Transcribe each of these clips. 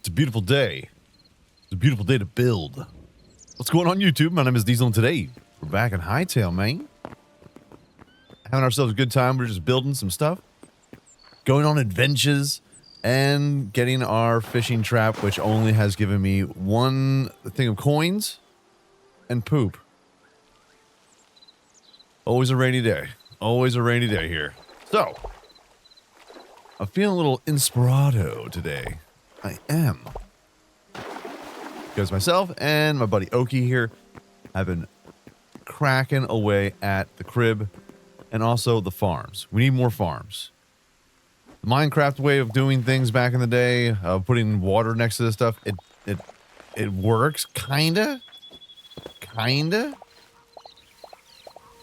It's a beautiful day. It's a beautiful day to build. What's going on, YouTube? My name is Diesel, and today we're back in Hytale, man. Having ourselves a good time. We're just building some stuff, going on adventures, and getting our fishing trap, which only has given me one thing of coins and poop. Always a rainy day. Always a rainy day here. So, I'm feeling a little inspirato today. I am. Because myself and my buddy Oki here have been cracking away at the crib and also the farms. We need more farms. The Minecraft way of doing things back in the day, putting water next to this stuff, it works, kinda,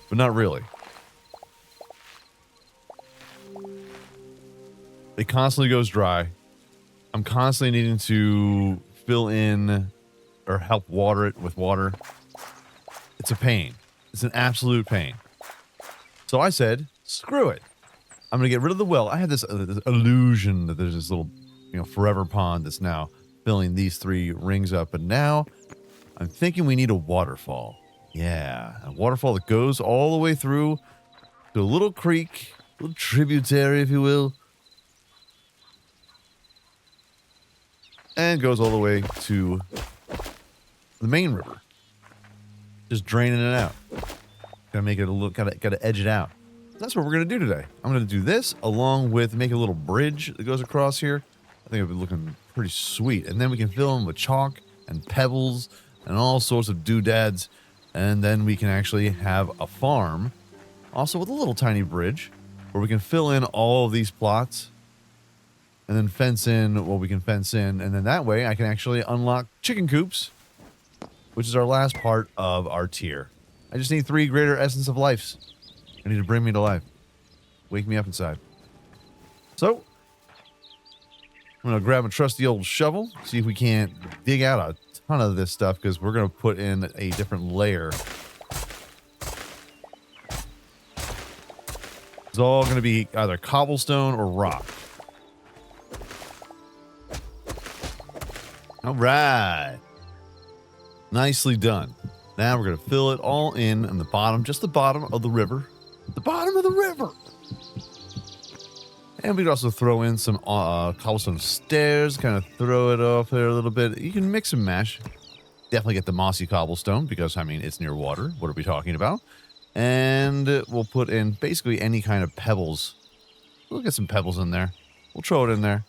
but not really. It constantly goes dry. I'm constantly needing to fill in or help water it with water. It's a pain. It's an absolute pain. So I said, screw it. I'm going to get rid of the well. I had this illusion that there's this little, forever pond that's now filling these 3 rings up. But now I'm thinking we need a waterfall. Yeah, a waterfall that goes all the way through to a little creek, a little tributary, if you will. And goes all the way to the main river. Just draining it out. Gotta make it a little, gotta edge it out. That's what we're gonna do today. I'm gonna do this along with make a little bridge that goes across here. I think it'll be looking pretty sweet. And then we can fill them with chalk and pebbles and all sorts of doodads. And then we can actually have a farm, also with a little tiny bridge, where we can fill in all of these plots. And then fence in what we can fence in. And then that way I can actually unlock chicken coops, which is our last part of our tier. I just need 3 greater essence of lives. I need to bring me to life. Wake me up inside. So, I'm going to grab a trusty old shovel, see if we can't dig out a ton of this stuff, because we're going to put in a different layer. It's all going to be either cobblestone or rock. All right. Nicely done. Now we're going to fill it all in the bottom, just the bottom of the river. The bottom of the river. And we can also throw in some cobblestone stairs, kind of throw it off there a little bit. You can mix and mash. Definitely get the mossy cobblestone because, it's near water. What are we talking about? And we'll put in basically any kind of pebbles. We'll get some pebbles in there. We'll throw it in there.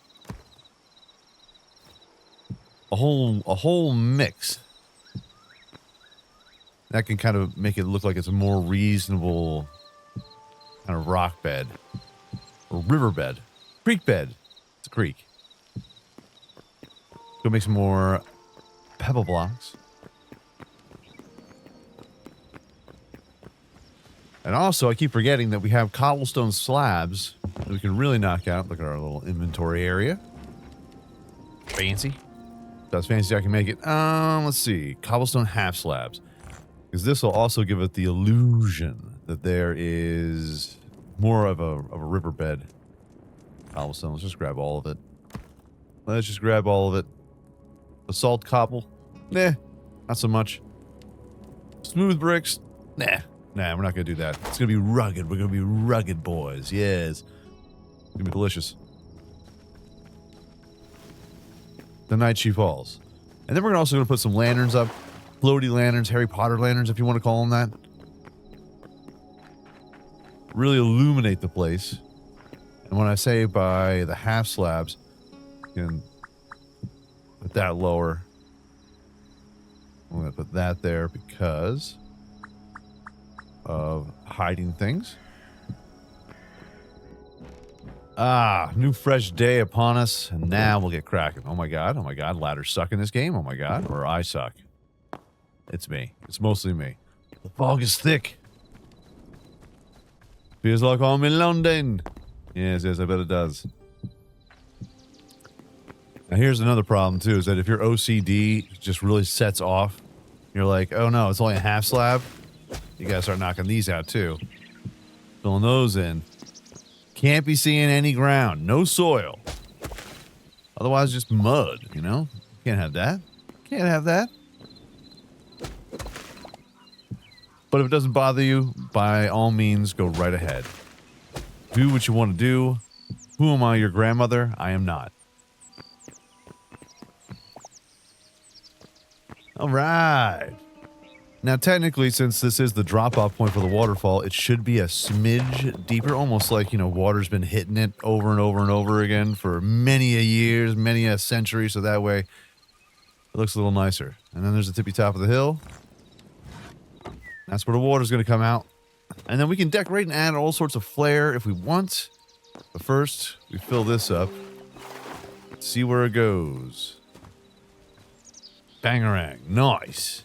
A whole mix. That can kind of make it look like it's a more reasonable kind of rock bed. Or riverbed. Creek bed. It's a creek. Go make some more pebble blocks. And also, I keep forgetting that we have cobblestone slabs that we can really knock out. Look at our little inventory area. Fancy. That's fancy I can make it. Let's see. Cobblestone half slabs. Because this will also give it the illusion that there is more of a riverbed. Cobblestone. Let's just grab all of it. Let's just grab all of it. Basalt cobble. Nah. Not so much. Smooth bricks. Nah. Nah, we're not going to do that. It's going to be rugged. We're going to be rugged boys. Yes. It's going to be delicious. The night she falls. And then we're also going to put some lanterns up. Floaty lanterns, Harry Potter lanterns, if you want to call them that. Really illuminate the place. And when I say by the half slabs, you can put that lower. I'm going to put that there because of hiding things. New fresh day upon us, and now we'll get cracking. Oh my god, ladders suck in this game, oh my god, or I suck. It's me. It's mostly me. The fog is thick. Feels like I'm in London. Yes, I bet it does. Now here's another problem too, is that if your OCD just really sets off, you're like, oh no, it's only a half slab. You gotta start knocking these out too. Filling those in. Can't be seeing any ground. No soil. Otherwise, just mud, you know? Can't have that. Can't have that. But if it doesn't bother you, by all means, go right ahead. Do what you want to do. Who am I, your grandmother? I am not. All right. Now, technically, since this is the drop-off point for the waterfall, it should be a smidge deeper, almost like, you know, water's been hitting it over and over and over again for many a years, many a century, so that way it looks a little nicer. And then there's the tippy top of the hill. That's where the water's going to come out. And then we can decorate and add all sorts of flair if we want. But first, we fill this up. See where it goes. Bangarang. Nice.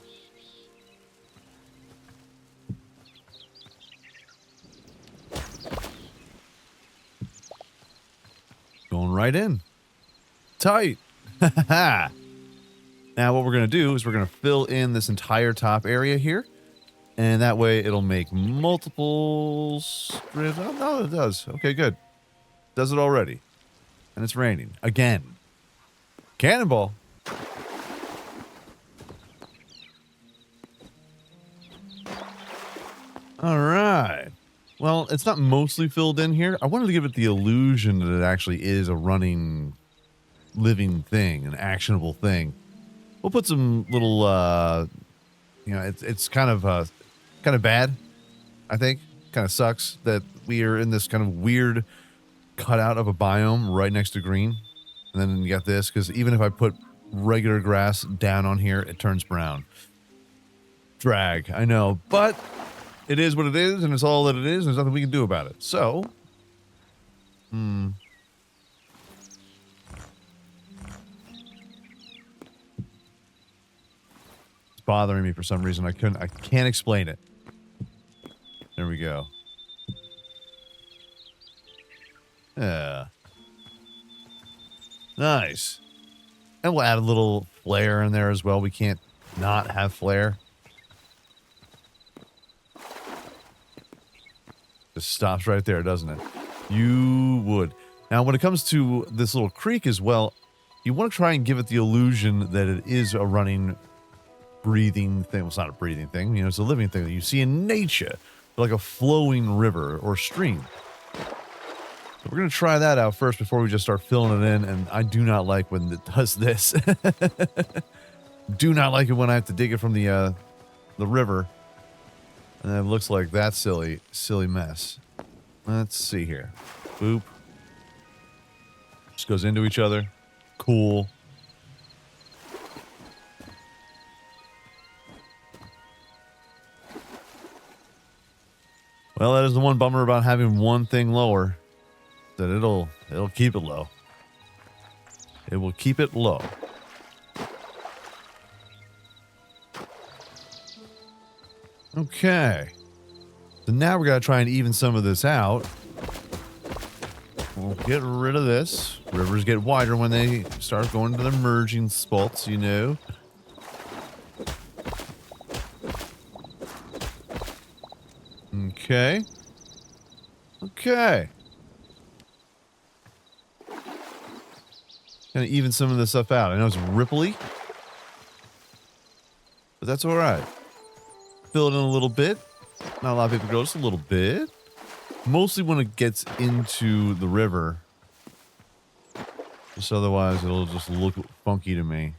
Going right in. Tight. Now what we're going to do is we're going to fill in this entire top area here. And that way it'll make multiple strips. Oh, no, it does. Okay, good. Does it already. And it's raining. Again. Cannonball. All right. Well, it's not mostly filled in here. I wanted to give it the illusion that it actually is a running, living thing, an actionable thing. We'll put some little, you know, it's kind of bad, I think. Kind of sucks that we are in this kind of weird cutout of a biome right next to green. And then you got this, because even if I put regular grass down on here, it turns brown. Drag, I know, but it is what it is, and it's all that it is, and there's nothing we can do about it. So, it's bothering me for some reason. I can't explain it. There we go. Yeah. Nice. And we'll add a little flair in there as well. We can't not have flair. Just stops right there, doesn't it? You would. Now, when it comes to this little creek as well, you want to try and give it the illusion that it is a running, breathing thing. Well, it's not a breathing thing. You know, it's a living thing that you see in nature, like a flowing river or stream. So we're going to try that out first before we just start filling it in, and I do not like when it does this. Do not like it when I have to dig it from the river. And it looks like that silly mess. Let's see here. Boop. Just goes into each other. Cool. Well, that is the one bummer about having one thing lower. That it'll keep it low. It will keep it low. Okay. So now we got to try and even some of this out. We'll get rid of this. Rivers get wider when they start going to the merging spots, you know. Okay. Okay. Gonna even some of this stuff out. I know it's ripply, but that's all right. Fill it in a little bit. Not a lot of people go, just a little bit. Mostly when it gets into the river. Just otherwise, it'll just look funky to me.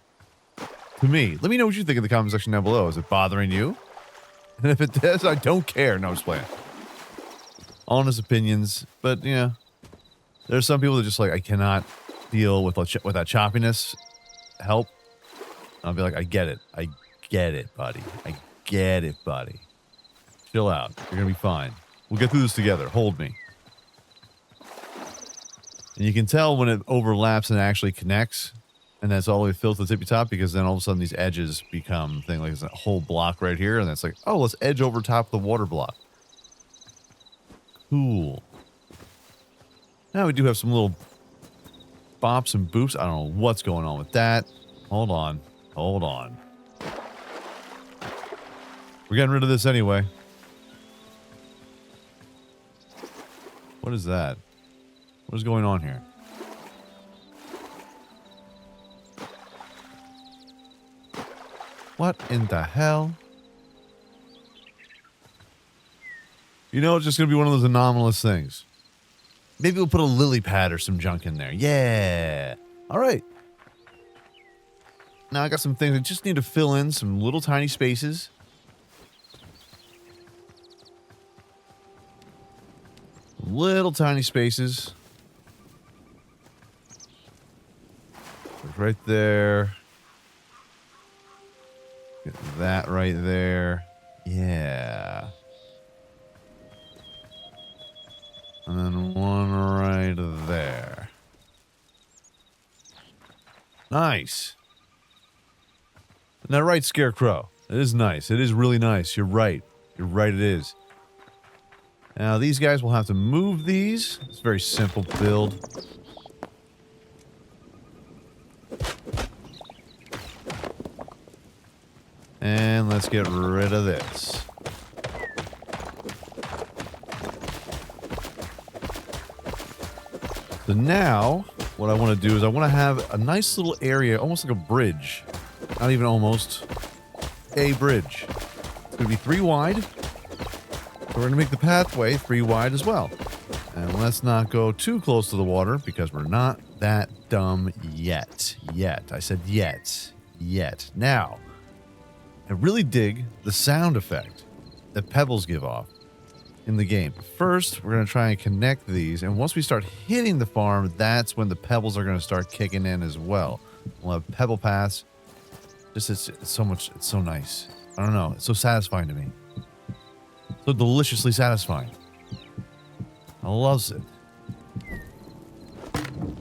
Let me know what you think in the comment section down below. Is it bothering you? And if it does, I don't care. No, I'm just playing. Honest opinions, but yeah, there's some people that just like, I cannot deal with that choppiness. Help. I'll be like, I get it. I get it, buddy. I get it, buddy. Chill out. You're gonna be fine. We'll get through this together. Hold me. And you can tell when it overlaps and actually connects, and that's all the way filled to the tippy top, because then all of a sudden these edges become thing like it's a whole block right here, and that's like, oh, let's edge over top of the water block. Cool. Now we do have some little bops and boops. I don't know what's going on with that. Hold on. Hold on. We're getting rid of this anyway. What is that? What is going on here? What in the hell? You know, it's just going to be one of those anomalous things. Maybe we'll put a lily pad or some junk in there. Yeah. All right. Now I got some things I just need to fill in some little tiny spaces. Little tiny spaces. Right there. Get that right there. Yeah. And then one right there. Nice. Isn't that right, Scarecrow? It is nice. It is really nice. You're right. You're right, it is. Now, these guys will have to move these. It's a very simple build. And let's get rid of this. So now, what I want to do is I want to have a nice little area, almost like a bridge. Not even almost. A bridge. It's going to be 3 wide. So we're going to make the pathway 3 wide as well. And let's not go too close to the water because we're not that dumb yet. I said yet. Now, I really dig the sound effect that pebbles give off in the game. First, we're going to try and connect these, and once we start hitting the farm, that's when the pebbles are going to start kicking in as well. We'll have pebble paths. It's so much, it's so nice. I don't know, it's so satisfying to me. So deliciously satisfying. I loves it.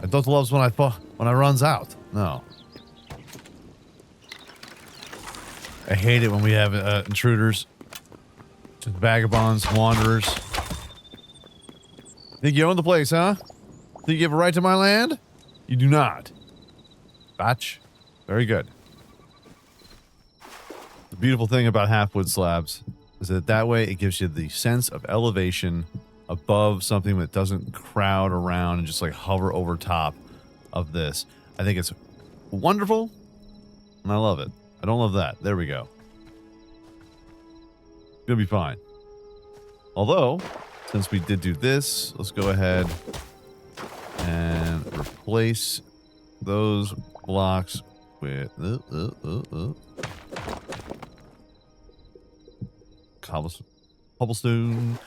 I don't loves when I runs out. No. I hate it when we have intruders. Just vagabonds, wanderers. Think you own the place, huh? Think you have a right to my land? You do not. Batch. Very good. The beautiful thing about half-wood slabs is that way it gives you the sense of elevation above something that doesn't crowd around and just like hover over top of this. I think it's wonderful, and I love it. I don't love that. There we go. Gonna be fine. Although, since we did do this, let's go ahead and replace those blocks with cobblestone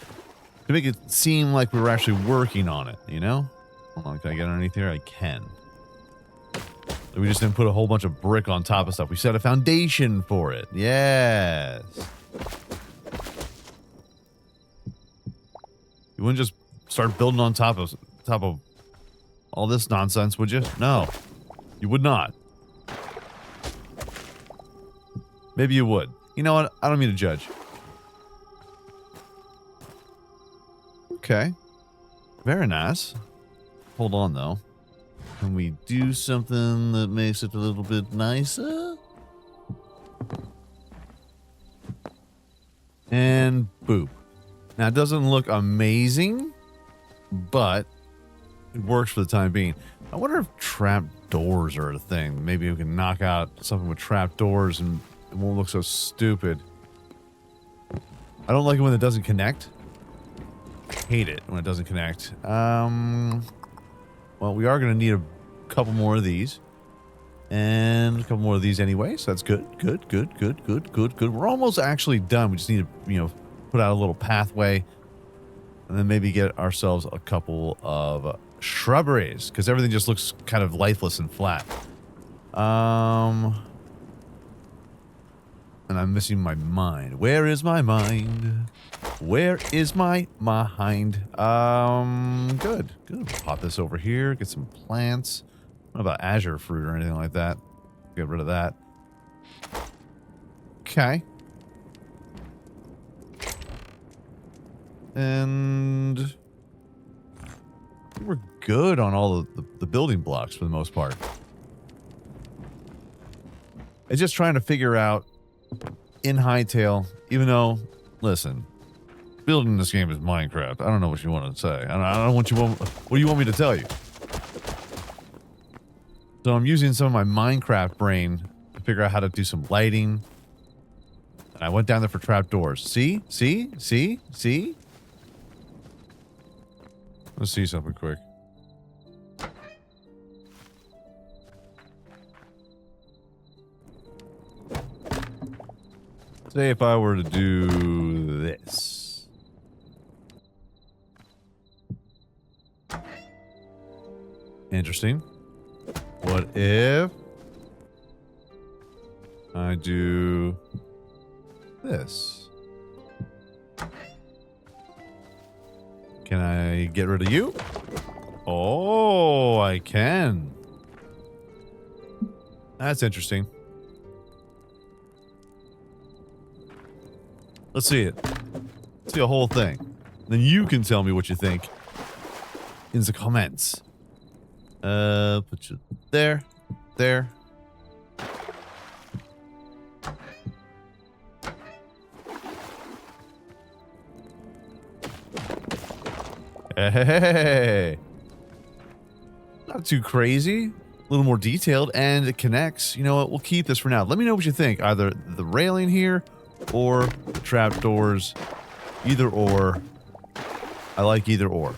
to make it seem like we were actually working on it, you know? Hold on, can I get underneath here? I can. So we just didn't put a whole bunch of brick on top of stuff. We set a foundation for it. Yes. You wouldn't just start building on top of all this nonsense, would you? No. You would not. Maybe you would. You know what? I don't mean to judge. Okay. Very nice. Hold on, though. Can we do something that makes it a little bit nicer? And boop. Now, it doesn't look amazing, but it works for the time being. I wonder if trap doors are a thing. Maybe we can knock out something with trap doors and it won't look so stupid. I don't like it when it doesn't connect. I hate it when it doesn't connect. Well, we are going to need a couple more of these. And a couple more of these anyway, so that's good. Good. We're almost actually done. We just need to, put out a little pathway. And then maybe get ourselves a couple of shrubberies. Because everything just looks kind of lifeless and flat. And I'm missing my mind. Where is my mind? Where is my mind? Good. Pop this over here. Get some plants. I don't know about azure fruit or anything like that. Get rid of that. Okay. And we're good on all of the building blocks for the most part. It's just trying to figure out in Hytale, even though, listen, building this game is Minecraft. I don't know what you want to say. I don't want you. What do you want me to tell you? So I'm using some of my Minecraft brain to figure out how to do some lighting, And I went down there for trapdoors. See? See? See? See? Let's see something quick. Say if I were to do this. Interesting. What if I do this? Can I get rid of you? Oh, I can. That's interesting. Let's see it. Let's see the whole thing. Then you can tell me what you think in the comments. Put you there, there. Hey, not too crazy. A little more detailed, and it connects. You know what? We'll keep this for now. Let me know what you think. Either the railing here or the trapdoors. Either or. I like either or.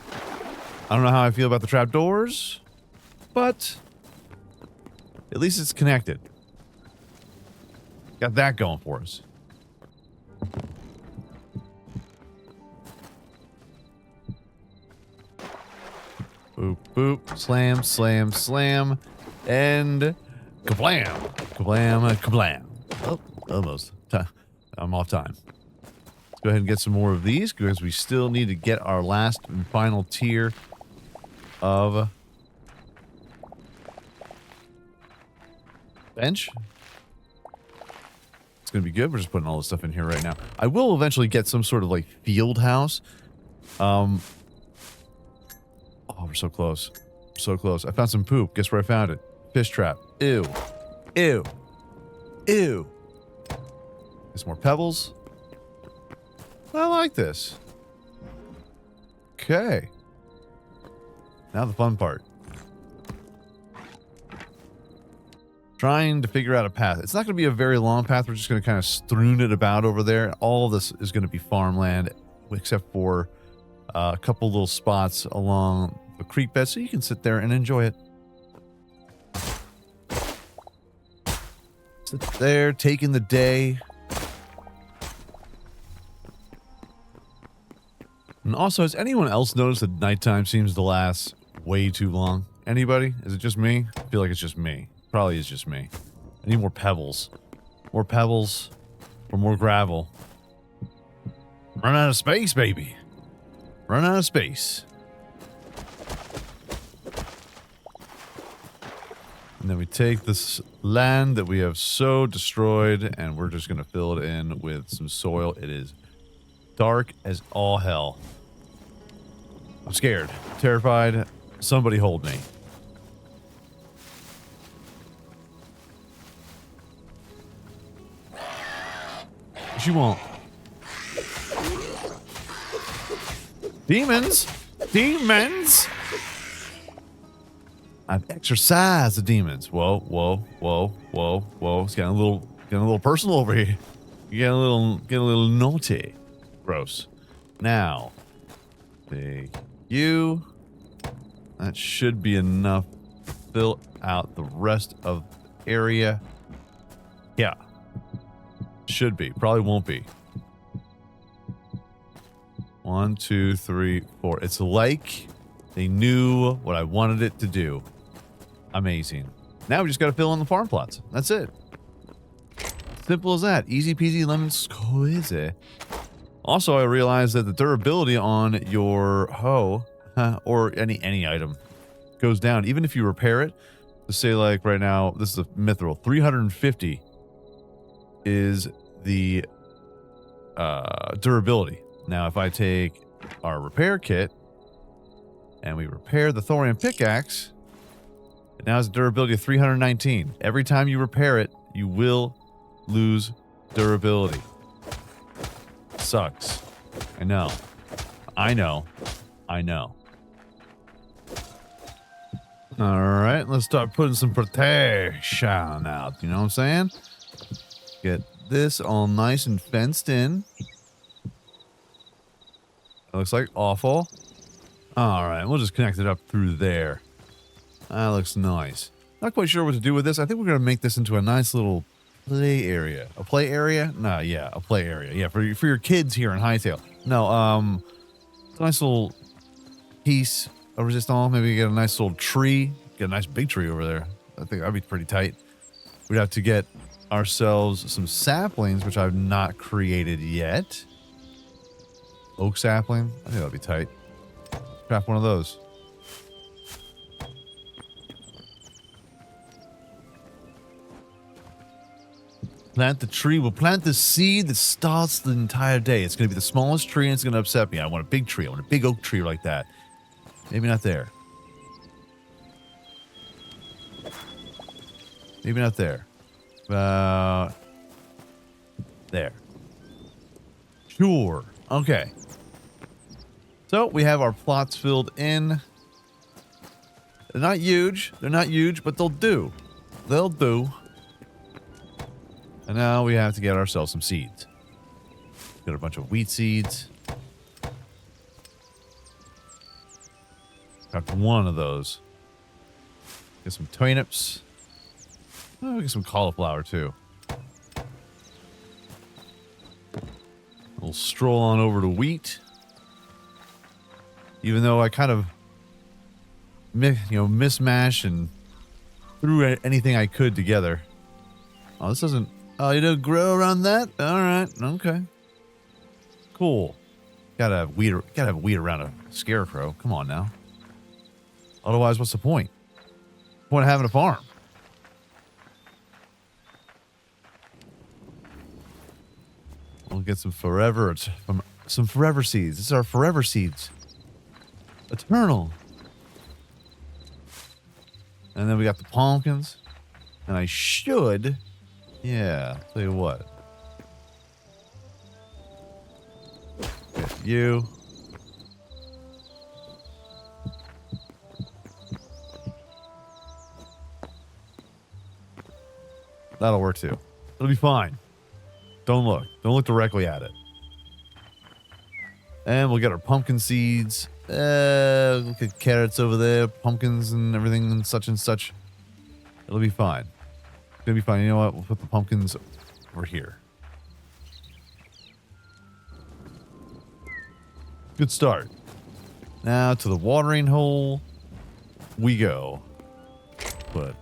I don't know how I feel about the trapdoors, but at least it's connected. Got that going for us. Boop, boop, slam, slam, slam, and kablam, kablam, kablam. Oh, almost. I'm off time. Let's go ahead and get some more of these because we still need to get our last and final tier of bench. It's going to be good. We're just putting all this stuff in here right now. I will eventually get some sort of like field house. Oh, we're so close. So close. I found some poop. Guess where I found it? Fish trap. Ew. Ew. Ew. There's more pebbles. I like this. Okay. Now the fun part. Trying to figure out a path. It's not going to be a very long path. We're just going to kind of strewn it about over there. All of this is going to be farmland, except for a couple little spots along the creek bed, so you can sit there and enjoy it. Sit there, taking the day. And also, has anyone else noticed that nighttime seems to last way too long? Anybody? Is it just me? I feel like it's just me. Probably is just me. I need more pebbles. More pebbles. Or more gravel. Run out of space, baby. Run out of space. And then we take this land that we have so destroyed, and we're just going to fill it in with some soil. It is dark as all hell. I'm scared. Terrified. Somebody hold me. What you want? Demons? Demons? I've exorcised the demons. Whoa, whoa, whoa, whoa, whoa. It's getting a little personal over here. You're getting a little naughty. Gross. Now, take you. That should be enough to fill out the rest of the area. Yeah. Should be. Probably won't be. 1, 2, 3, 4. It's like they knew what I wanted it to do. Amazing. Now we just got to fill in the farm plots. That's it. Simple as that. Easy peasy lemon squeezy. Also, I realized that the durability on your hoe or any item goes down, even if you repair it. To say, like right now, this is a mithril. 350 is the durability. Now, if I take our repair kit and we repair the thorium pickaxe, it now has a durability of 319. Every time you repair it, you will lose durability. Sucks. I know. I know. I know. Alright, let's start putting some protection out. You know what I'm saying? Get this all nice and fenced in. It looks like awful. All right, we'll just connect it up through there. That looks nice. Not quite sure what to do with this. I think we're going to make this into a nice little play area. A play area? No, yeah, a play area. Yeah, for your kids here in Hytale. No, it's a nice little piece of resistance. Maybe get a nice little tree. Get a nice big tree over there. I think that'd be pretty tight. We'd have to get ourselves some saplings, which I've not created yet. Oak sapling. I think that'd be tight. Craft one of those. Plant the tree. We'll plant the seed that starts the entire day. It's going to be the smallest tree and it's going to upset me. I want a big tree. I want a big oak tree like that. Maybe not there. Maybe not there. About there. Sure. Okay. So we have our plots filled in. They're not huge. They're not huge, but they'll do. They'll do. And now we have to get ourselves some seeds. Got a bunch of wheat seeds. Got one of those. Get some turnips. Oh, get some cauliflower too. We'll stroll on over to wheat. Even though I kind of, mismash and threw anything I could together. Oh, this doesn't. Oh, you don't grow around that? All right. Okay. Cool. Gotta have wheat around a scarecrow. Come on now. Otherwise, what's the point? The point of having a farm? We'll get some forever seeds. This is our forever seeds. Eternal. And then we got the pumpkins. And I should... Yeah, tell you what. Get you. That'll work too. It'll be fine. Don't look. Don't look directly at it. And we'll get our pumpkin seeds. Look at carrots over there, pumpkins and everything and such. It'll be fine. It's gonna be fine. You know what? We'll put the pumpkins over here. Good start. Now to the watering hole we go. Put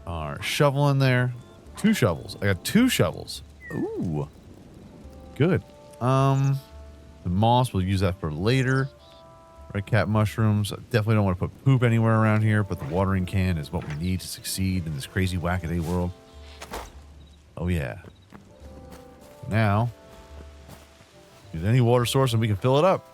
our shovel in there. 2 shovels. I got 2 shovels. Ooh. Good. The moss, we'll use that for later. Red cap mushrooms. I definitely don't want to put poop anywhere around here, but the watering can is what we need to succeed in this crazy wackaday world. Oh yeah. Now, use any water source and we can fill it up.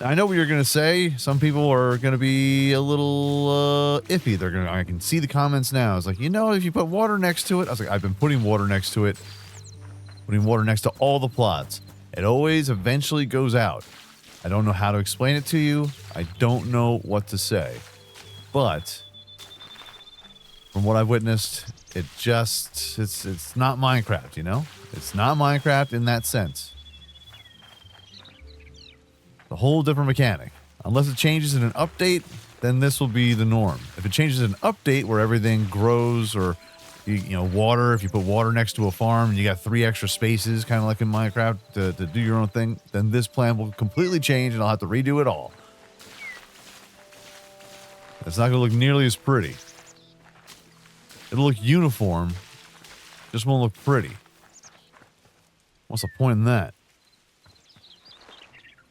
I know what you're going to say. Some people are going to be a little iffy. I can see the comments now. It's like, if you put water next to it. I was like, I've been putting water next to it. Putting water next to all the plots. It always eventually goes out. I don't know how to explain it to you. I don't know what to say. But from what I've witnessed, it's not Minecraft, It's not Minecraft in that sense. A whole different mechanic. Unless it changes in an update, then this will be the norm. If it changes in an update where everything grows or, water, if you put water next to a farm and you got 3 extra spaces, kind of like in Minecraft, to do your own thing, then this plan will completely change and I'll have to redo it all. It's not going to look nearly as pretty. It'll look uniform, just won't look pretty. What's the point in that?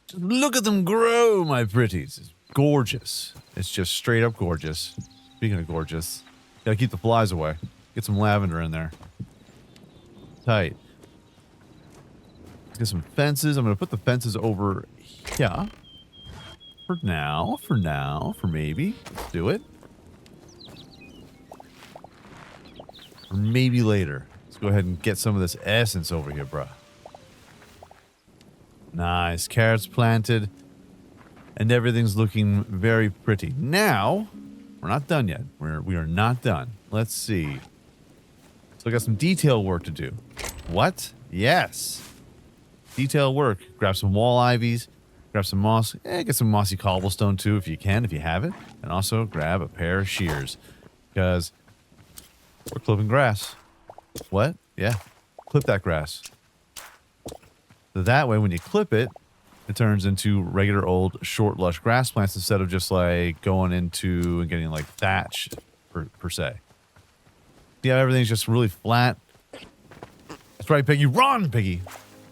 Just look at them grow, my pretties. It's gorgeous. It's just straight up gorgeous. Speaking of gorgeous, gotta keep the flies away. Get some lavender in there. Tight. Let's get some fences. I'm gonna put the fences over here. For now, for maybe. Let's do it. Or maybe later. Let's go ahead and get some of this essence over here, bruh. Nice. Carrots planted. And everything's looking very pretty. Now, we're not done yet. We are not done. Let's see. So I got some detail work to do. What? Yes. Detail work. Grab some wall ivies. Grab some moss. Get some mossy cobblestone too if you can, if you have it. And also grab a pair of shears. Because we're clipping grass. What? Yeah. Clip that grass. So that way when you clip it, it turns into regular old short lush grass plants instead of just like going into and getting like thatch per se. Yeah, everything's just really flat. That's right, Piggy. Run, Piggy.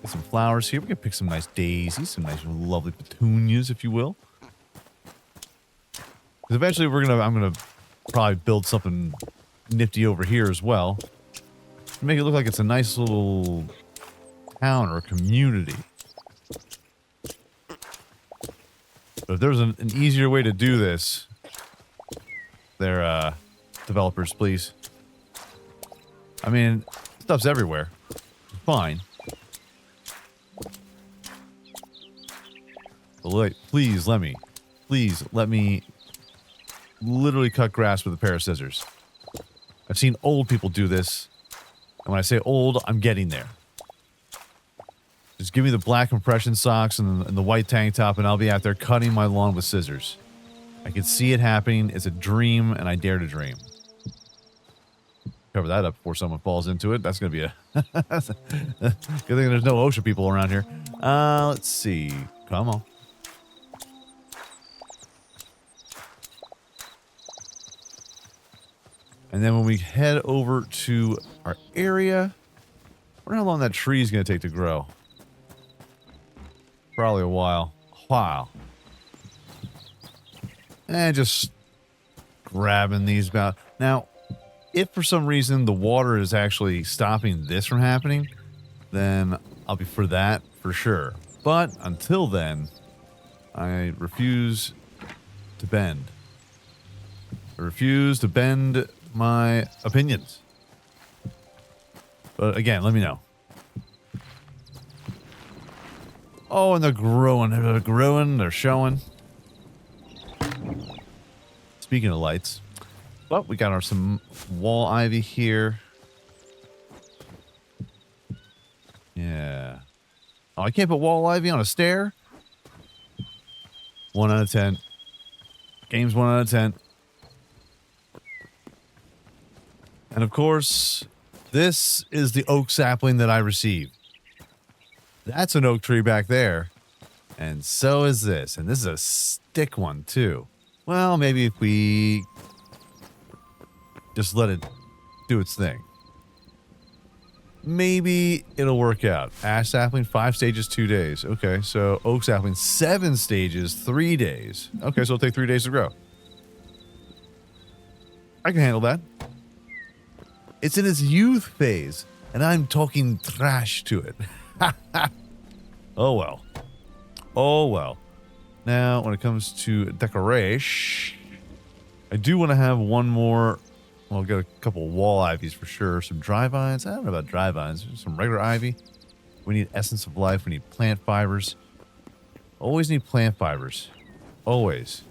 Get some flowers here. We can pick some nice daisies, some nice lovely petunias, if you will. Because eventually I'm gonna probably build something nifty over here as well. To make it look like it's a nice little town or community. But if there's an easier way to do this, there, developers, please. I mean, stuff's everywhere. Fine. But please let me literally cut grass with a pair of scissors. I've seen old people do this. And when I say old, I'm getting there. Just give me the black compression socks and the white tank top, and I'll be out there cutting my lawn with scissors. I can see it happening. It's a dream, and I dare to dream. Cover that up before someone falls into it. That's going to be a... Good thing there's no OSHA people around here. Let's see. Come on. And then when we head over to our area... I wonder how long that tree is going to take to grow. Probably a while. And just grabbing these about. Now, if for some reason the water is actually stopping this from happening, then I'll be for that for sure. But until then, I refuse to bend. I refuse to bend my opinions. But again, let me know. Oh, and they're growing. They're showing. Speaking of lights. Well, we got some wall ivy here. Yeah. Oh, I can't put wall ivy on a stair? 1 out of 10. Game's 1 out of 10. And of course, this is the oak sapling that I received. That's an oak tree back there. And so is this. And this is a stick one, too. Well, maybe if we just let it do its thing. Maybe it'll work out. Ash sapling, 5 stages, 2 days. Okay, so oak sapling, 7 stages, 3 days. Okay, so it'll take 3 days to grow. I can handle that. It's in its youth phase, and I'm talking trash to it. Oh well. Oh well. Now, when it comes to decoration, I do want to have one more. Well, I'll get a couple wall ivies for sure. Some dry vines. I don't know about dry vines. Some regular ivy. We need essence of life. We need plant fibers. Always need plant fibers. Always.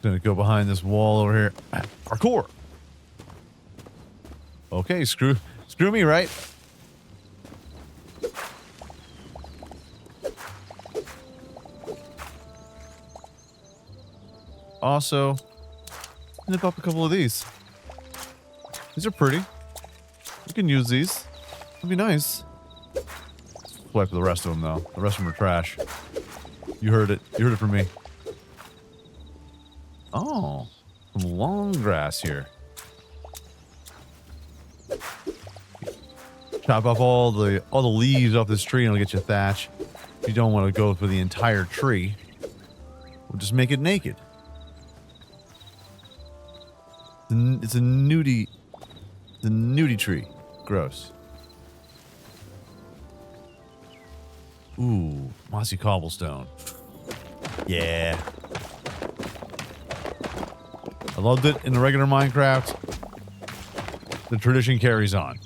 Gonna go behind this wall over here. Parkour. Okay, screw me, right? Also, nip up a couple of these. These are pretty. We can use these. It'd be nice. Swipe the rest of them though. The rest of them are trash. You heard it. You heard it from me. Oh, some long grass here. Chop off all the leaves off this tree and it'll get you thatch. If you don't want to go for the entire tree, we'll just make it naked. It's a nudie tree. Gross. Ooh, mossy cobblestone. Yeah. I loved it in the regular Minecraft. The tradition carries on.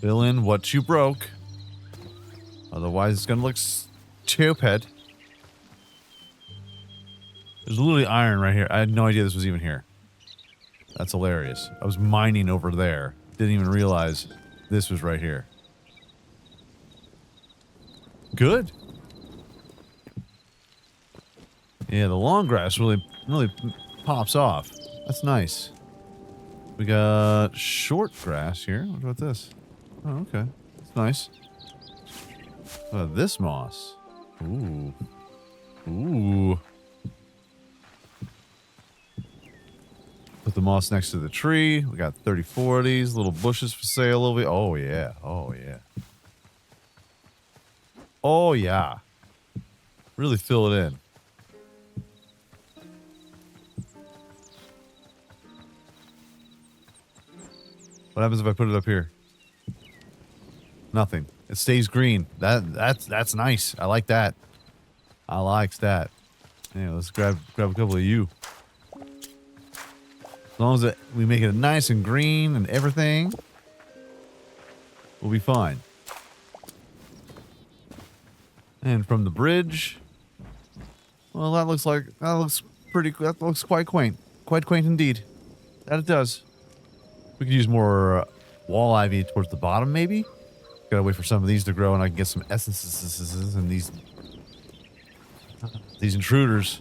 Fill in what you broke. Otherwise, it's going to look stupid. There's literally iron right here. I had no idea this was even here. That's hilarious. I was mining over there. Didn't even realize this was right here. Good. Yeah, the long grass really pops off. That's nice. We got short grass here. What about this? Oh, okay. That's nice. What about this moss? Ooh. Ooh. Put the moss next to the tree. We got 34 of these little bushes for sale over here. Oh, yeah. Oh, yeah. Oh, yeah. Really fill it in. What happens if I put it up here? Nothing. It stays green. That's nice. I like that. I like that. Yeah, let's grab a couple of you. As long as we make it nice and green and everything, we'll be fine. And from the bridge, well, that looks quite quaint. Quite quaint indeed. That it does. We could use more wall ivy towards the bottom, maybe. Gotta wait for some of these to grow, and I can get some essences and these intruders.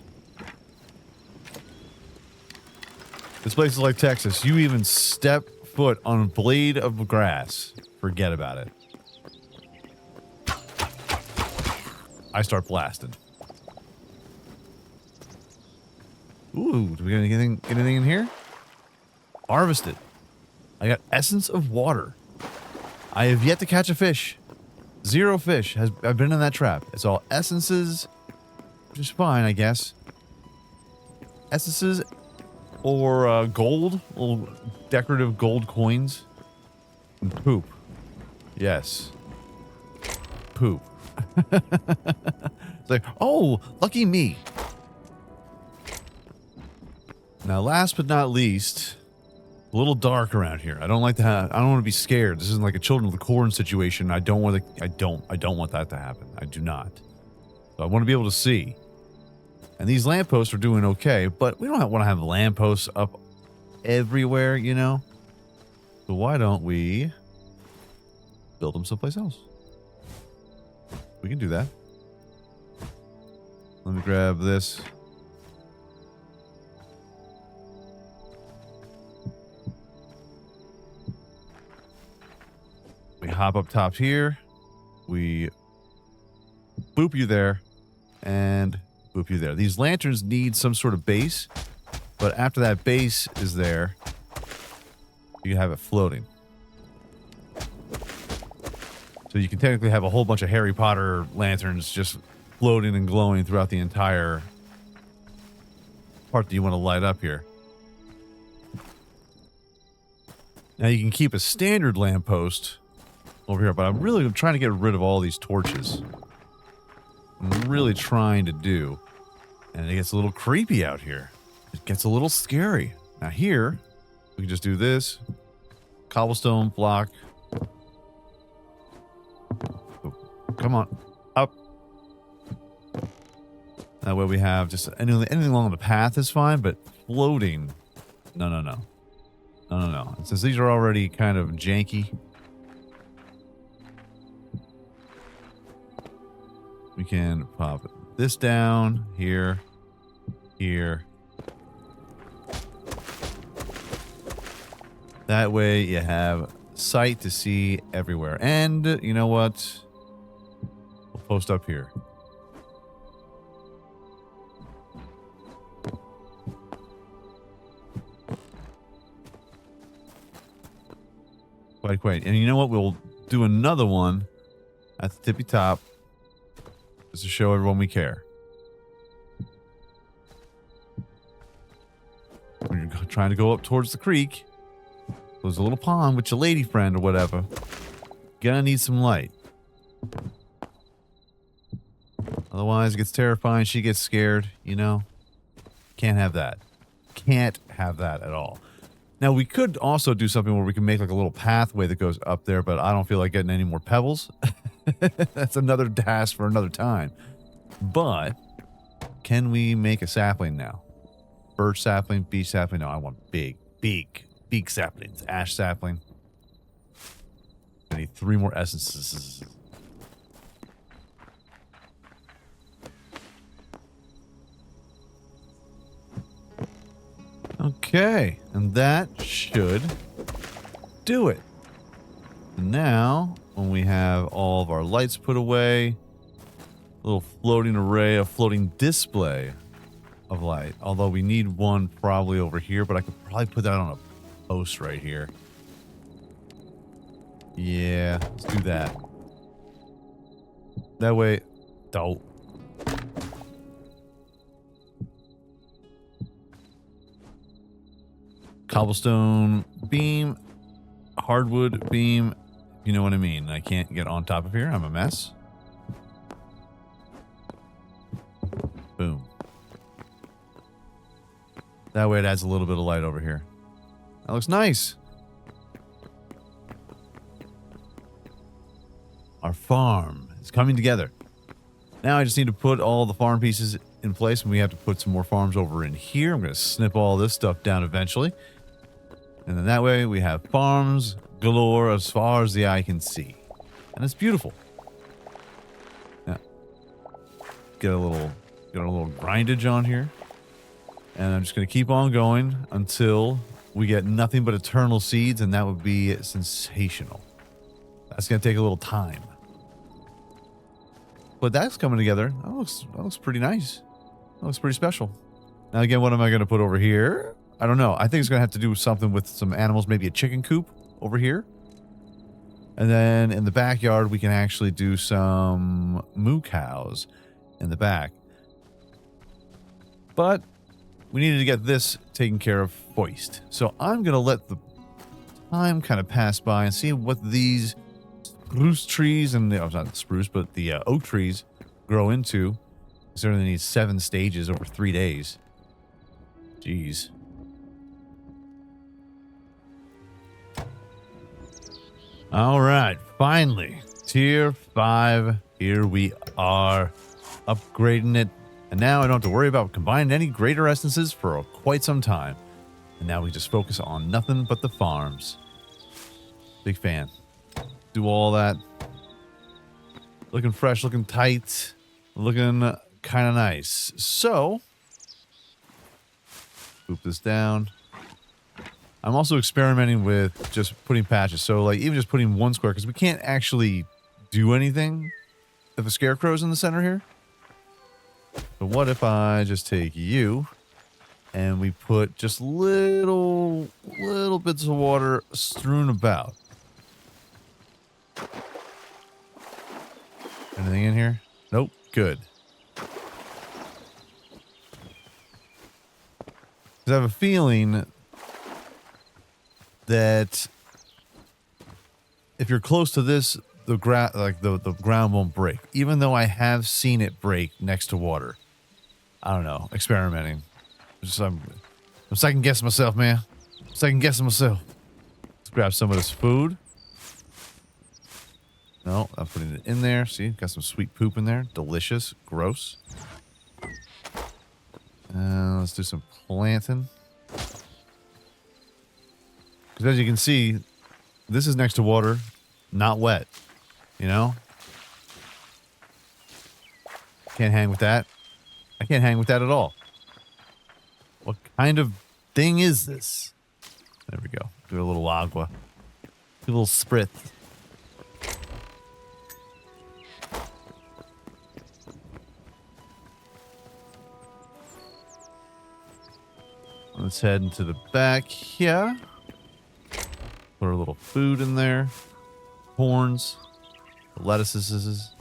This place is like Texas. You even step foot on a blade of grass, forget about it. I start blasting. Ooh, do we get anything in here? Harvested. I got essence of water. I have yet to catch a fish. 0 fish. I've been in that trap. It's all essences, which is fine, I guess. Essences or gold, little decorative gold coins, and poop. Yes, poop. It's like, oh, lucky me. Now, last but not least. A little dark around here. I don't want to be scared. This isn't like a Children of the Corn situation. I don't want that to happen. I do not. So I want to be able to see. And these lampposts are doing okay, but we don't want to have lampposts up everywhere, you know? So why don't we build them someplace else? We can do that. Let me grab this. We hop up top here, we boop you there, and boop you there. These lanterns need some sort of base, but after that base is there, you can have it floating. So you can technically have a whole bunch of Harry Potter lanterns just floating and glowing throughout the entire part that you want to light up here. Now you can keep a standard lamppost over here, but I'm really trying to get rid of all these torches. I'm really trying to do. And it gets a little creepy out here. It gets a little scary. Now here, we can just do this. Cobblestone block. Oh, come on. Up. That way we have just anything along the path is fine, but floating. No. And since these are already kind of janky, we can pop this down here, here. That way you have sight to see everywhere. And you know what? We'll post up here. Quite. And you know what? We'll do another one at the tippy top. Just to show everyone we care. When you're trying to go up towards the creek, there's a little pond with your lady friend or whatever. Gonna need some light. Otherwise, it gets terrifying. She gets scared, you know? Can't have that. Can't have that at all. Now, we could also do something where we can make like a little pathway that goes up there, but I don't feel like getting any more pebbles. That's another task for another time. But can we make a sapling now? Birch sapling, beech sapling. No, I want big saplings. Ash sapling. I need 3 more essences. Okay, and that should do it. Now, when we have all of our lights put away, a little floating array, a floating display of light. Although we need one probably over here, but I could probably put that on a post right here. Yeah, let's do that. That way, don't. Cobblestone beam, hardwood beam, you know what I mean. I can't get on top of here. I'm a mess. Boom. That way it adds a little bit of light over here. That looks nice. Our farm is coming together. Now I just need to put all the farm pieces in place, and we have to put some more farms over in here. I'm going to snip all this stuff down eventually. And then that way we have farms galore as far as the eye can see. And it's beautiful. Now, get a little grindage on here. And I'm just going to keep on going until we get nothing but eternal seeds, and that would be sensational. That's going to take a little time. But that's coming together. That looks pretty nice. That looks pretty special. Now again, what am I going to put over here? I don't know. I think it's going to have to do something with some animals, maybe a chicken coop over here. And then in the backyard, we can actually do some moo cows in the back. But we needed to get this taken care of first. So I'm going to let the time kind of pass by and see what these spruce trees and the, oh, not spruce, but the oak trees grow into. Considering they need 7 stages over 3 days. Jeez. All right, finally, tier 5. Here we are, upgrading it. And now I don't have to worry about combining any greater essences for quite some time. And now we just focus on nothing but the farms. Big fan. Do all that. Looking fresh, looking tight, looking kind of nice. So, boop this down. I'm also experimenting with just putting patches. So, like, even just putting 1 square, because we can't actually do anything if a scarecrow's in the center here. So what if I just take you and we put just little bits of water strewn about? Anything in here? Nope. Good. Because I have a feeling that if you're close to this, the ground won't break. Even though I have seen it break next to water. I don't know. Experimenting. I'm second guessing myself, man. Second guessing myself. Let's grab some of this food. No, I'm putting it in there. See, got some sweet poop in there. Delicious. Gross. Let's do some planting. Because as you can see, this is next to water, not wet. You know? Can't hang with that. I can't hang with that at all. What kind of thing is this? There we go. Do a little agua. Do a little spritz. Let's head into the back here. Put a little food in there. Corns. Lettuces.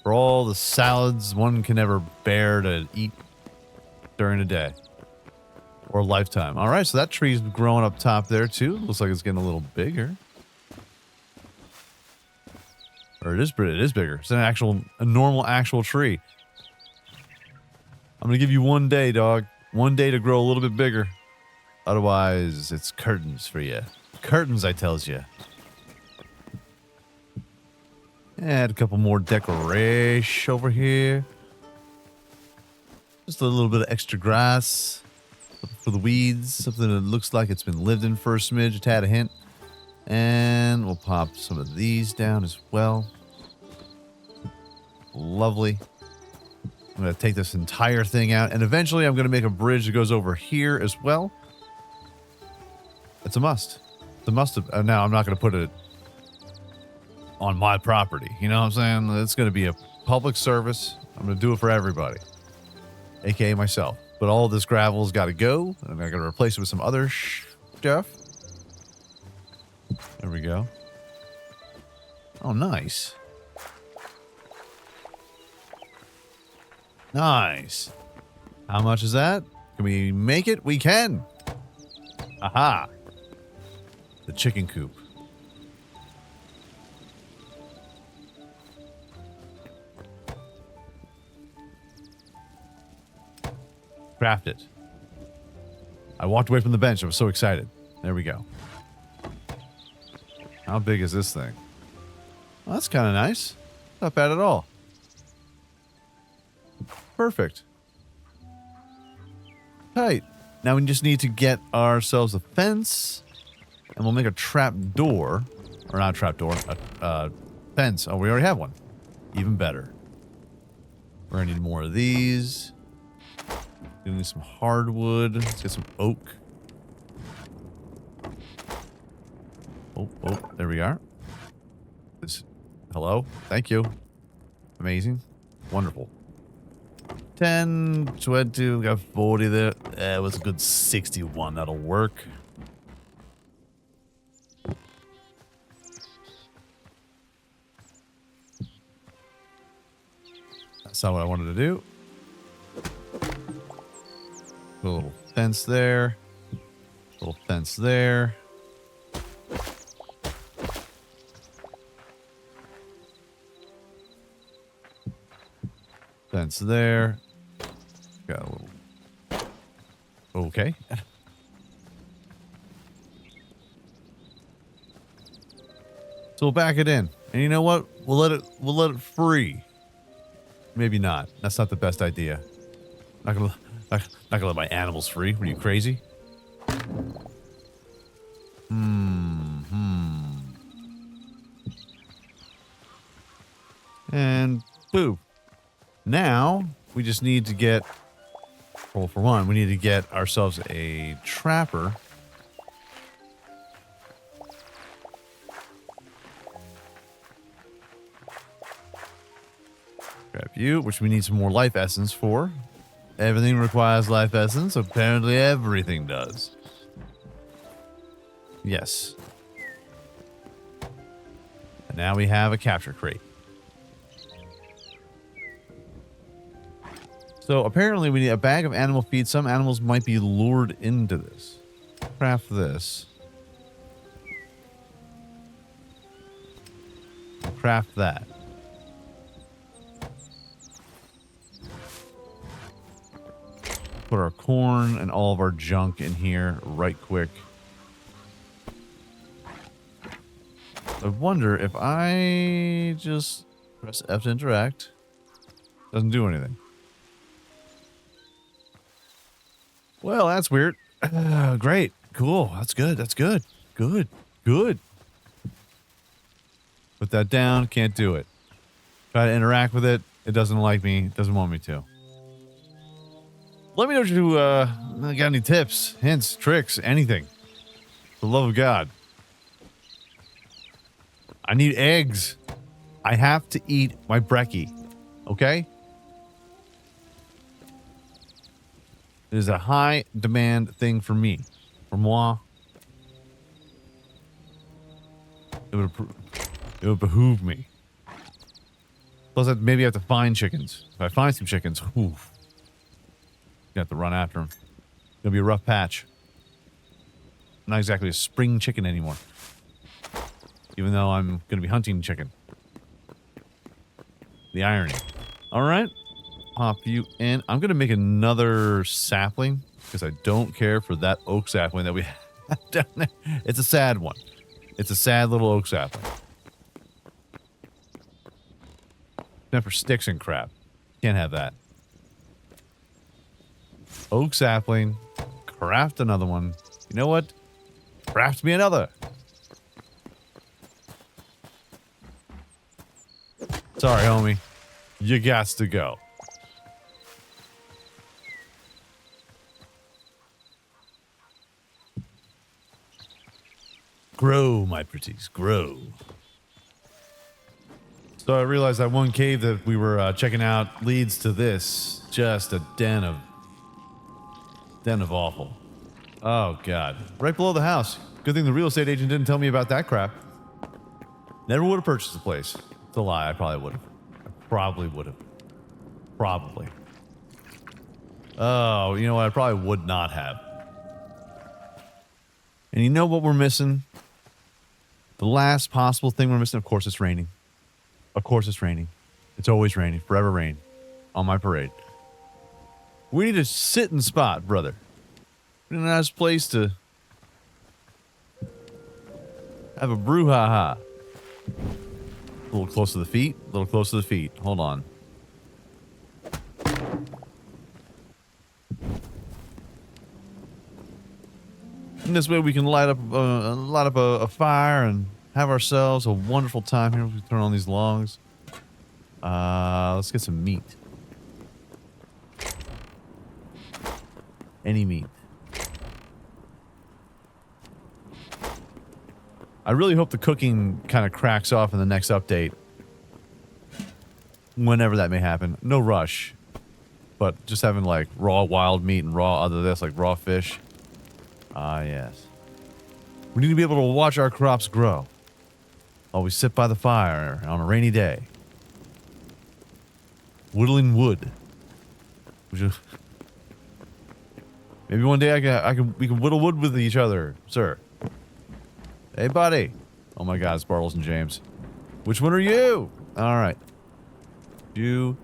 For all the salads one can ever bear to eat during a day. Or a lifetime. Alright, so that tree's growing up top there too. Looks like it's getting a little bigger. Or it is bigger. It's a normal actual tree. I'm gonna give you 1 day, dog. 1 day to grow a little bit bigger. Otherwise, it's curtains for you. Curtains, I tells you. Add a couple more decoration over here. Just a little bit of extra grass for the weeds. Something that looks like it's been lived in for a smidge, a tad of hint. And we'll pop some of these down as well. Lovely. I'm going to take this entire thing out. And eventually I'm going to make a bridge that goes over here as well. It's a must. It's a must. Now I'm not going to put it on my property. You know what I'm saying? It's going to be a public service. I'm going to do it for everybody. AKA myself. But all this gravel's got to go. And I got to replace it with some other stuff. There we go. Oh, nice. Nice. How much is that? Can we make it? We can. Aha. The chicken coop. Craft it. I walked away from the bench. I was so excited. There we go. How big is this thing? Well, that's kind of nice. Not bad at all. Perfect. Tight. Now we just need to get ourselves a fence. And we'll make a trap door. Or not a trap door. A fence. Oh, we already have one. Even better. We're going to need more of these. Gonna need some hardwood. Let's get some oak. Oh, there we are. Hello. Thank you. Amazing. Wonderful. 10, 20, we got 40 there. It was a good 61. That'll work. That's not what I wanted to do. Put a little fence there. Little fence there. Fence there. Got a little. Okay. So we'll back it in. And you know what? We'll let it free. Maybe not. That's not the best idea. Not gonna let my animals free. Were you crazy? And boo. Now we just need to get, well, for one, we need to get ourselves a trapper. Grab you, which we need some more life essence for. Everything requires life essence. Apparently everything does. Yes. And now we have a capture crate. So apparently we need a bag of animal feed. Some animals might be lured into this. Craft this. Craft that. Put our corn and all of our junk in here right quick. I wonder if I just press F to interact. Doesn't do anything. Well, that's weird. Great. Cool. That's good. That's good. Good. Good. Put that down. Can't do it. Try to interact with it. It doesn't like me. It doesn't want me to. Let me know if you got any tips, hints, tricks, anything. For the love of God. I need eggs. I have to eat my brekkie. Okay? It is a high demand thing for me. For moi. It would behoove me. Plus, maybe I have to find chickens. If I find some chickens, oof. You have to run after them. It's gonna be a rough patch. Not exactly a spring chicken anymore. Even though I'm gonna be hunting chicken. The irony. Alright. Pop you in. I'm gonna make another sapling. because I don't care for that oak sapling that we have down there. It's a sad one. It's a sad little oak sapling. Except for sticks and crap. Can't have that. Oak sapling. Craft another one. You know what? Craft me another. Sorry, homie. You gots to go. Grow, my pretties, grow. So I realized that one cave that we were checking out leads to this. Just a den of awful. Oh, God. Right below the house. Good thing the real estate agent didn't tell me about that crap. Never would have purchased the place. It's a lie. I probably would have. I probably would have. Probably. Oh, you know what? I probably would not have. And you know what we're missing? The last possible thing we're missing, of course, it's raining. Of course it's raining. It's always raining. Forever rain. On my parade. We need a sitting spot, brother. We need a nice place to have a brouhaha. A little close to the feet. A little close to the feet. Hold on. And this way we can light up a fire and have ourselves a wonderful time here. We turn on these logs. Let's get some meat. Any meat. I really hope the cooking kind of cracks off in the next update. Whenever that may happen. No rush. But just having like raw wild meat and raw other this, like raw fish. Ah, yes. We need to be able to watch our crops grow. While we sit by the fire on a rainy day. Whittling wood. Maybe one day we can whittle wood with each other, sir. Hey, buddy. Oh my God, it's Bartles and James. Which one are you? All right. You.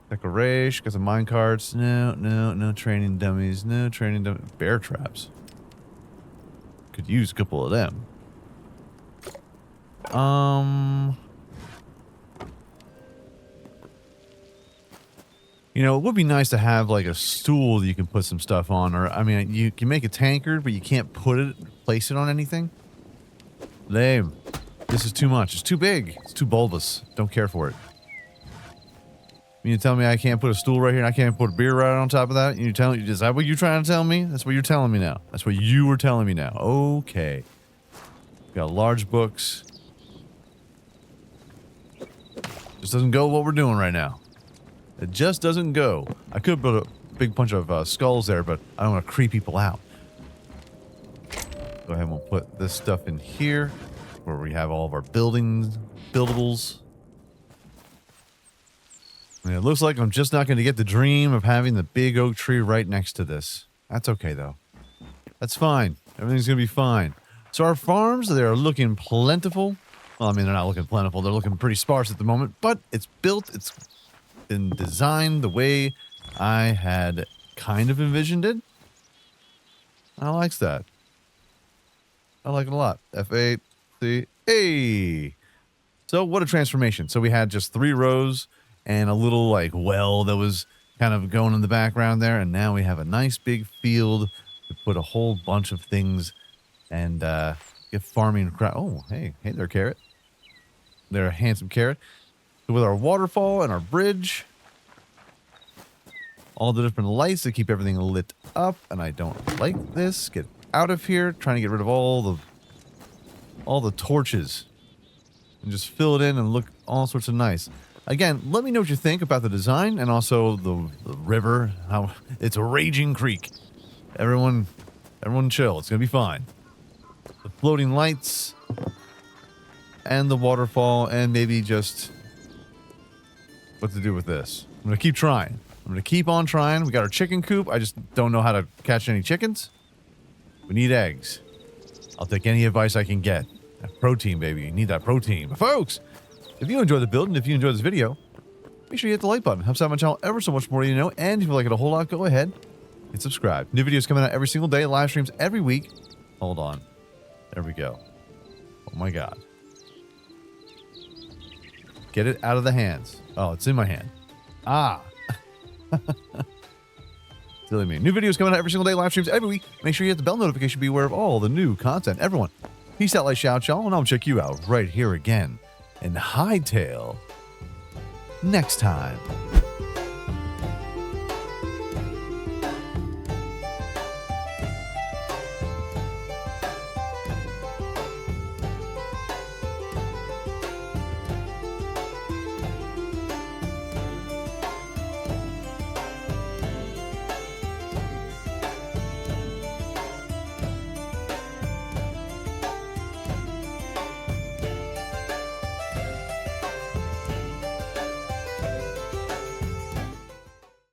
Decoration. Got some mine carts. No training dummies. No training dummies. Bear traps. Could use a couple of them. You know, it would be nice to have like a stool that you can put some stuff on, or I mean, you can make a tankard, but you can't place it on anything. Lame. This is too much. It's too big. It's too bulbous. Don't care for it. You tell me I can't put a stool right here and I can't put a beer right on top of that? Is that what you're trying to tell me? That's what you're telling me now. That's what you were telling me now. Okay. Got large books. Just doesn't go what we're doing right now. It just doesn't go. I could put a big bunch of skulls there, but I don't want to creep people out. Go ahead and we'll put this stuff in here, where we have all of our buildables. And it looks like I'm just not going to get the dream of having the big oak tree right next to this. That's okay, though. That's fine. Everything's going to be fine. So our farms, they are looking plentiful. Well, I mean, they're not looking plentiful. They're looking pretty sparse at the moment, but it's built. It's been designed the way I had kind of envisioned it. I like that. I like it a lot. F8, C, A. So what a transformation. So we had just 3 rows and a little like well that was kind of going in the background there. And now we have a nice big field to put a whole bunch of things and get farming. Oh, hey there, carrot. They're a handsome carrot. So with our waterfall and our bridge, all the different lights to keep everything lit up, and I don't like this. Get out of here. Trying to get rid of all the torches and just fill it in and look all sorts of nice. Again, let me know what you think about the design and also the river. How it's a raging creek. Everyone chill. It's gonna be fine. The floating lights and the waterfall, and maybe just what to do with this. I'm gonna keep trying. I'm gonna keep on trying. We got our chicken coop. I just don't know how to catch any chickens. We need eggs. I'll take any advice I can get. That protein, baby. You need that protein. But folks, if you enjoy the build and if you enjoy this video, make sure you hit the like button. Helps out my channel ever so much more, you know. And if you like it a whole lot, go ahead, Hit subscribe. New videos coming out every single day. Live streams every week. Hold on. There we go. Oh my God. Get it out of the hands. Oh, it's in my hand. Ah. Silly me. New videos coming out every single day. Live streams every week. Make sure you hit the bell notification to be aware of all the new content. Everyone, peace out, like shout, y'all, and I'll check you out right here again in Hytale next time.